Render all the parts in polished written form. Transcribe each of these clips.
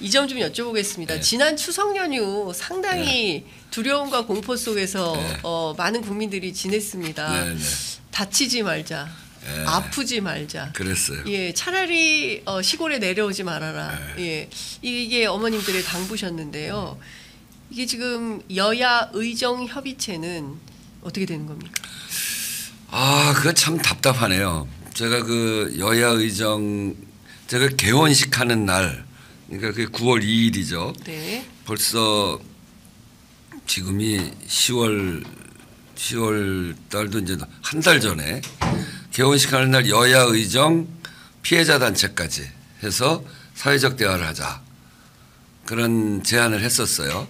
이 점 좀 여쭤보겠습니다. 네. 지난 추석 연휴 상당히 두려움과 공포 속에서 많은 국민들이 지냈습니다. 네, 네. 다치지 말자, 아프지 말자. 그랬어요. 예, 차라리 시골에 내려오지 말아라. 예, 이게 어머님들의 당부셨는데요. 이게 지금 여야 의정 협의체는 어떻게 되는 겁니까? 아, 그거 참 답답하네요. 제가 그 여야 의정 제가 개원식 하는 날, 그러니까 그게 9월 2일이죠. 네. 벌써 지금이 10월 달도 이제 한 달 전에 개원식 하는 날 여야 의정 피해자 단체까지 해서 사회적 대화를 하자, 그런 제안을 했었어요.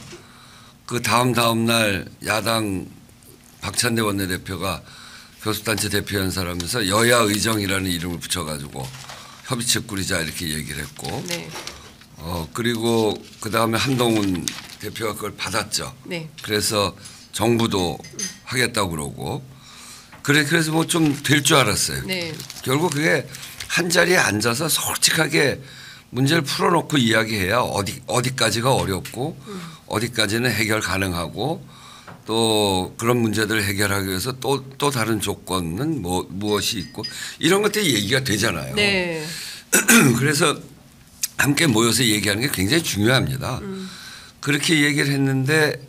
그 다음 날 야당 박찬대 원내대표가 교섭단체 대표연설하면서 여야 의정이라는 이름을 붙여가지고 협의체 꾸리자 이렇게 얘기를 했고, 네. 그리고 그 다음에 한동훈 대표가 그걸 받았죠. 네. 그래서 정부도 하겠다고 그러고, 그래서 뭐 좀 될 줄 알았어요. 네. 결국 그게 한 자리에 앉아서 솔직하게 문제를 풀어놓고 이야기해야 어디까지가 어렵고 어디까지는 해결 가능하고, 또 그런 문제들을 해결하기 위해서 또 다른 조건은 무엇이 있고, 이런 것들이 얘기가 되잖아요. 네. 그래서 함께 모여서 얘기하는 게 굉장히 중요합니다. 그렇게 얘기를 했는데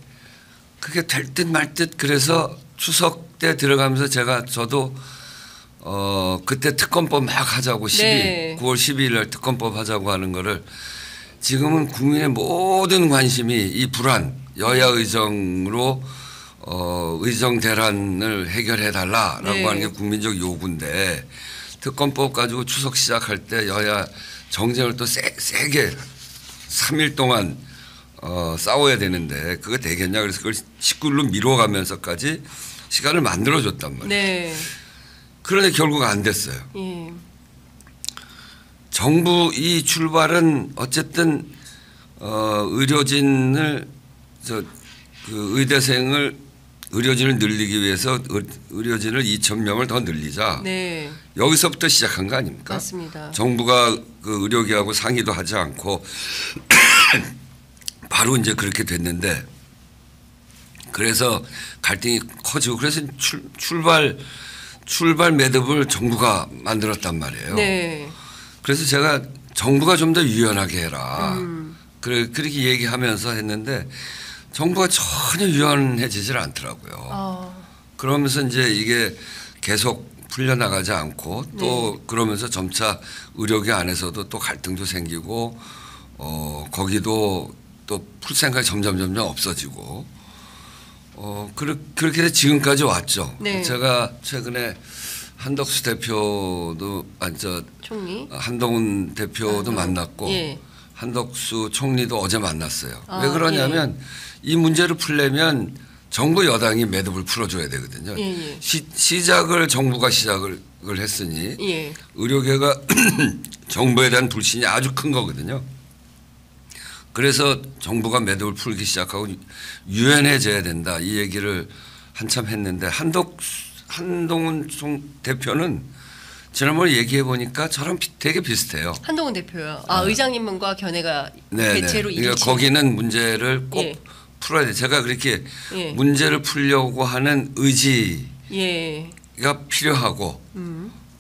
그게 될 듯 말 듯, 그래서 추석 때 들어가면서 저도 그때 특검법 막 하자고 9월 12일 날 특검법 하자고 하는 거를, 지금은 국민의 모든 관심이 이 불안, 여야 의정으로 의정 대란을 해결해 달라라고 하는 게 국민적 요구인데, 특검법 가지고 추석 시작할 때 여야 정쟁을 또 세게 3일 동안 싸워야 되는데 그거 되겠냐, 그래서 그걸 19일로 미뤄가면서까지 시간을 만들어줬단 말이에요. 네. 그런데 결국 안 됐어요. 예. 정부 이 출발은 어쨌든 의료진을 의료진을 늘리기 위해서 의료진을 2,000명을 더 늘리자. 네. 여기서부터 시작한 거 아닙니까? 맞습니다. 정부가 그 의료계하고 상의도 하지 않고 바로 이제 그렇게 됐는데, 그래서 갈등이 커지고, 그래서 출발 매듭을 정부가 만들었단 말이에요. 네. 그래서 제가 정부가 좀 더 유연하게 해라. 그렇게 얘기하면서 했는데 정부가 전혀 유연해지질 않더라고요. 그러면서 이제 이게 계속 풀려나가지 않고 또 그러면서 점차 의료계 안에서도 또 갈등도 생기고 거기도 또 풀 생각이 점점 없어지고 그렇게 해서 지금까지 왔죠. 네. 제가 최근에 한덕수 대표도 총리 한동훈 대표도 만났고 예. 한덕수 총리도 어제 만났어요. 왜 그러냐면 이 문제를 풀려면 정부 여당이 매듭을 풀어줘야 되거든요. 예. 정부가 시작을 했으니 예. 의료계가 정부에 대한 불신이 아주 큰 거거든요. 그래서 정부가 매듭을 풀기 시작하고 유연해져야 된다, 이 얘기를 한참 했는데, 한동훈 대표는 지난번에 얘기해 보니까 저랑 되게 비슷해요. 한동훈 대표요. 의장님과 견해가 대체로 그러니까 거기는 문제를 꼭 풀어야 돼. 제가 그렇게 문제를 풀려고 하는 의지가 필요하고,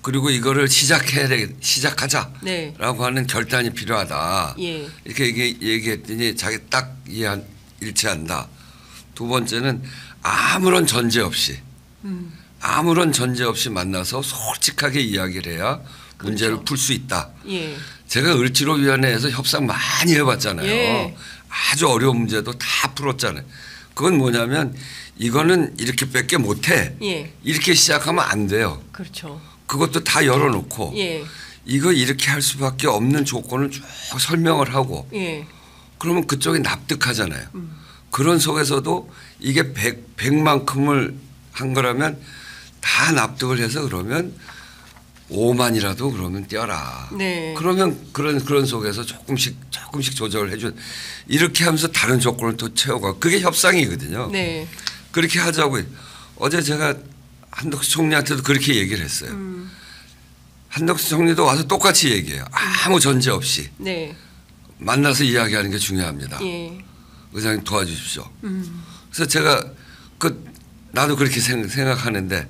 그리고 이거를 시작하자라고 하는 결단이 필요하다. 이렇게 얘기했더니 자기 딱 일치한다. 두 번째는 아무런 전제 없이 만나서 솔직하게 이야기를 해야 문제를 풀 수 있다. 제가 을지로위원회에서 협상 많이 해봤잖아요. 아주 어려운 문제도 다 풀었잖아요. 그건 뭐냐면 이거는 이렇게밖에 못해. 이렇게 시작하면 안 돼요. 그렇죠. 그것도 다 열어놓고 이거 이렇게 할 수밖에 없는 조건을 쭉 설명을 하고 그러면 그쪽이 납득하잖아요. 그런 속에서도 이게 100만큼을 한 거라면 다 납득을 해서 그러면 5만이라도 그러면 떼어라. 그러면 그런 속에서 조금씩 조절을 해준, 이렇게 하면서 다른 조건을 또 채워가, 그게 협상이거든요. 그렇게 하자고. 어제 제가 한덕수 총리한테도 그렇게 얘기를 했어요. 한덕수 총리도 와서 똑같이 얘기해요. 아무 전제 없이 만나서 이야기하는 게 중요합니다. 예. 의장님 도와주십시오. 그래서 제가 나도 그렇게 생각하는데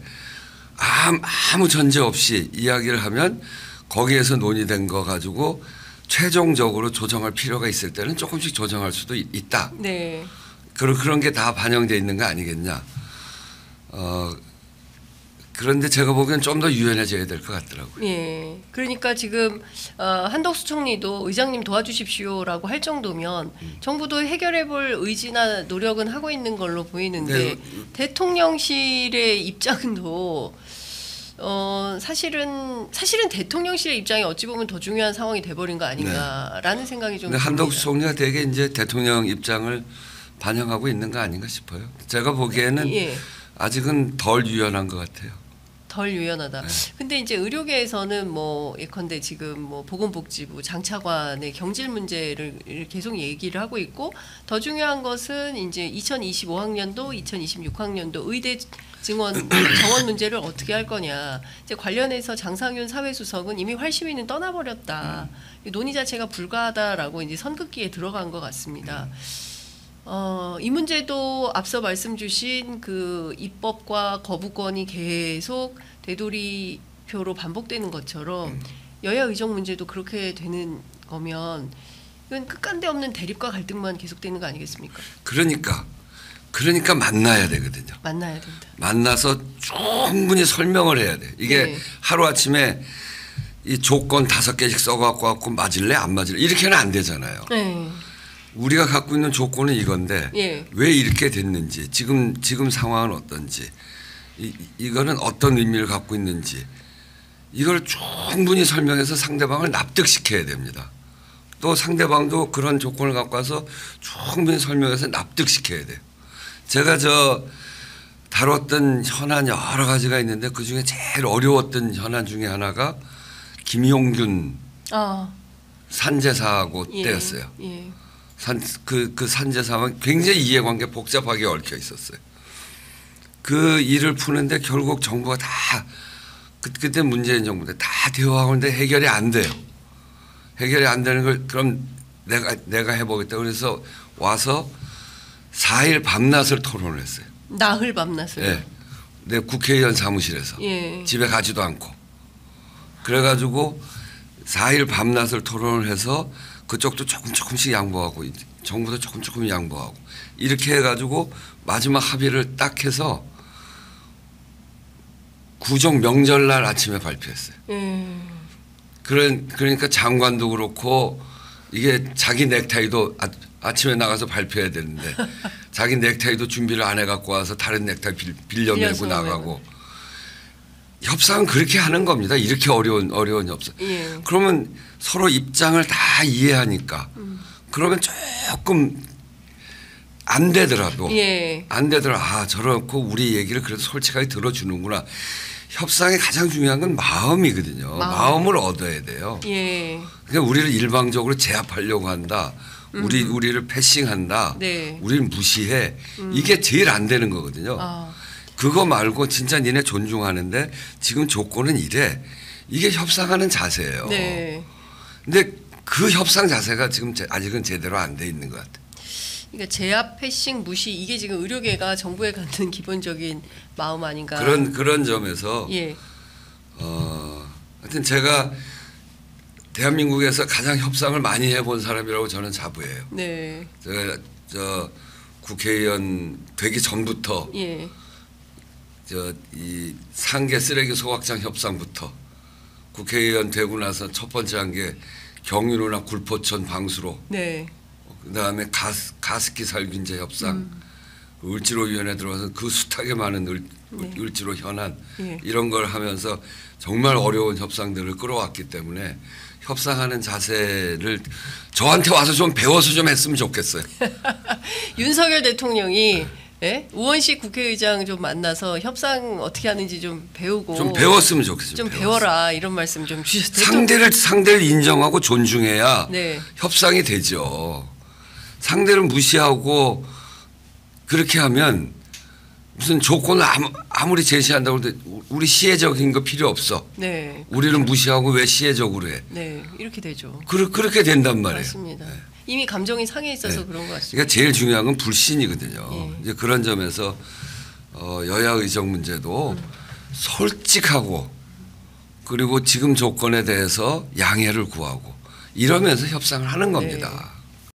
아무 전제 없이 이야기를 하면 거기에서 논의된 거 가지고 최종적으로 조정할 필요가 있을 때는 조금씩 조정할 수도 있다. 네. 그런 게 다 반영되어 있는 거 아니겠냐. 그런데 제가 보기엔 좀 더 유연해져야 될 것 같더라고요. 예. 그러니까 지금 한덕수 총리도 의장님 도와주십시오라고 할 정도면 정부도 해결해볼 의지나 노력은 하고 있는 걸로 보이는데 네. 대통령실의 입장도 사실은 대통령실의 입장이 어찌 보면 더 중요한 상황이 돼버린 거 아닌가라는 생각이 좀 근데 듭니다. 한덕수 총리가 되게 이제 대통령 입장을 반영하고 있는 거 아닌가 싶어요. 제가 보기에는 예. 아직은 덜 유연한 것 같아요. 덜 유연하다. 네. 근데 이제 의료계에서는 뭐 예컨대 지금 뭐 보건복지부 장차관의 경질 문제를 계속 얘기를 하고 있고 더 중요한 것은 이제 2025학년도, 2026학년도 의대 정원 문제를 어떻게 할 거냐. 이제 관련해서 장상윤 사회수석은 이미 활시위는 떠나버렸다. 논의 자체가 불가하다라고 이제 선긋기에 들어간 것 같습니다. 이 문제도 앞서 말씀 주신 그 입법과 거부권이 계속 되돌이표로 반복되는 것처럼 여야 의정 문제도 그렇게 되는 거면 이건 끝간데 없는 대립과 갈등만 계속되는 거 아니겠습니까? 그러니까 만나야 되거든요. 만나야 된다. 만나서 충분히 설명을 해야 돼. 이게 네. 하루아침에 이 조건 5개씩 써갖고 맞을래 안 맞을래 이렇게는 안 되잖아요. 네. 우리가 갖고 있는 조건은 이건데 예. 왜 이렇게 됐는지 지금 상황은 어떤지 이거는 어떤 의미를 갖고 있는지 이걸 충분히 설명해서 상대방을 납득시켜야 됩니다. 또 상대방도 그런 조건을 갖고 와서 충분히 설명해서 납득시켜야 돼요. 제가 다뤘던 현안 여러 가지가 있는데 그중에 제일 어려웠던 현안 중에 하나가 김용균 산재사고 예. 때였어요. 예. 그 산재사만 굉장히 이해관계 복잡하게 얽혀 있었어요. 그 일을 푸는데 결국 정부가 다 그때 문재인 정부 때 다 대화하는데 해결이 안 돼요. 해결이 안 되는 걸 그럼 내가 해보겠다 그래서 와서 4일 밤낮을 토론을 했어요. 나흘 밤낮을. 네. 내 국회의원 사무실에서 예. 집에 가지도 않고 그래가지고 4일 밤낮을 토론을 해서 그쪽도 조금씩 양보하고 정부도 조금 양보하고 이렇게 해가지고 마지막 합의를 딱 해서 구정 명절날 아침에 발표했어요. 그러니까 장관도 그렇고 이게 자기 넥타이도 아침에 나가서 발표해야 되는데 자기 넥타이도 준비를 안 해갖고 와서 다른 넥타이 빌려내고 나가고 협상은 그렇게 하는 겁니다. 이렇게 어려운 협상. 예. 그러면 서로 입장을 다 이해하니까 그러면 조금 안 되더라도 예. 저렇고 우리 얘기를 그래도 솔직하게 들어주는구나. 협상의 가장 중요한 건 마음이거든요. 마음을 얻어야 돼요. 예. 그러니까 우리를 일방적으로 제압하려고 한다. 우리를 패싱한다. 네. 우리를 무시해. 이게 제일 안 되는 거거든요. 그거 말고 진짜 니네 존중하는데 지금 조건은 이래. 이게 협상하는 자세예요. 네. 근데 그 협상 자세가 지금 아직은 제대로 안 돼 있는 것 같아요. 그러니까 제압, 패싱, 무시 이게 지금 의료계가 정부에 갖는 기본적인 마음 아닌가. 그런 점에서 예. 하여튼 제가 대한민국에서 가장 협상을 많이 해본 사람이라고 저는 자부해요. 네. 제가 국회의원 되기 전부터 예. 이 상계 쓰레기 소각장 협상부터 국회의원 되고 나서 첫 번째 한 게 경유로나 굴포천 방수로 네. 그다음에 가습기 살균제 협상 을지로위원회 들어가서 그 숱하게 많은 을지로 현안 예. 이런 걸 하면서 정말 어려운 협상들을 끌어왔기 때문에 협상하는 자세를 저한테 와서 좀 배워서 좀 했으면 좋겠어요. 윤석열 대통령이 예? 우원식 국회의장 좀 만나서 협상 어떻게 하는지 좀 배우고 좀 배웠으면 좋겠어요. 좀 배워라 이런 말씀 좀 주셨어요. 상대를 인정하고 존중해야 네. 협상이 되죠. 상대를 무시하고 그렇게 하면 무슨 조건을 아무리 제시한다고 해도 우리 시혜적인 거 필요 없어. 네. 우리는 무시하고 왜 시혜적으로 해. 네. 이렇게 되죠. 그렇게 된단 말이에요. 맞습니다. 이미 감정이 상해 있어서 네. 그런 것 같습니다. 그러니까 제일 중요한 건 불신이거든요. 예. 이제 그런 점에서 여야 의정 문제도 솔직하고 그리고 지금 조건에 대해서 양해를 구하고 이러면서 협상을 하는 겁니다.